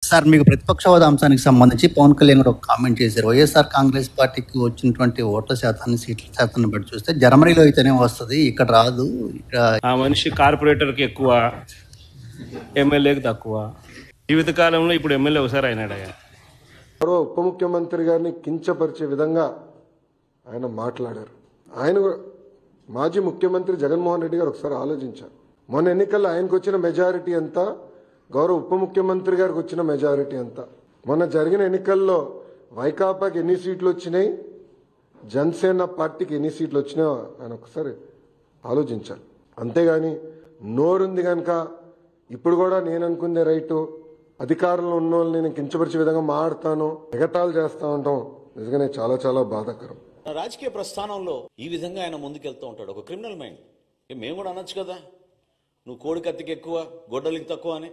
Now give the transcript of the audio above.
Sir, మీకు ప్రతిపక్ష హోదా అంశానికి సంబంధించి పవన్ కళ్యాణ్ గారు ఒక కామెంట్ చేశారు. వైఎస్ఆర్ కాంగ్రెస్ పార్టీకి వచ్చినటువంటి ఓట్ల శాతాన్ని, సీట్ల శాతాన్ని బట్టి చూస్తే జర్మనీలో అయితేనే వస్తుంది, ఇక్కడ రాదు. ఇక్కడ ఆ మనిషి కార్పొరేటర్కి ఎక్కువ, ఎమ్మెల్యేకి తక్కువ. జీవితకాలంలో ఇప్పుడు ఎమ్మెల్యే ఒకసారి అయినాడయ్యా. మరో ఉప ముఖ్యమంత్రి గారిని కించపరిచే విధంగా ఆయన మాట్లాడారు. ఆయన మాజీ ముఖ్యమంత్రి జగన్మోహన్ రెడ్డి గారు ఒకసారి ఆలోచించారు. మొన్న ఎన్నికల్లో ఆయనకు వచ్చిన మెజారిటీ ఎంత, గౌరవ ఉప ముఖ్యమంత్రి గారికి వచ్చిన మెజారిటీ ఎంత. మొన్న జరిగిన ఎన్నికల్లో వైకాపాకి ఎన్ని సీట్లు వచ్చినాయి, జనసేన పార్టీకి ఎన్ని సీట్లు వచ్చినాయో ఆయన ఒకసారి ఆలోచించాలి. అంతేగాని నోరుంది కనుక ఇప్పుడు కూడా నేను అనుకుందే రైటు, అధికారంలో ఉన్న వాళ్ళని నేను కించపరిచే విధంగా మాట్లాడతాను, ఎగతాళి చేస్తా ఉంటాం, నిజంగానే చాలా చాలా బాధాకరం. రాజకీయ ప్రస్థానంలో ఈ విధంగా ఆయన ముందుకెళ్తూ ఉంటాడు. ఒక క్రిమినల్ మైండ్. మేము కూడా అనొచ్చు కదా, నువ్వు కోడి కత్తికి ఎక్కువ, గొడ్డలికి తక్కువ అని.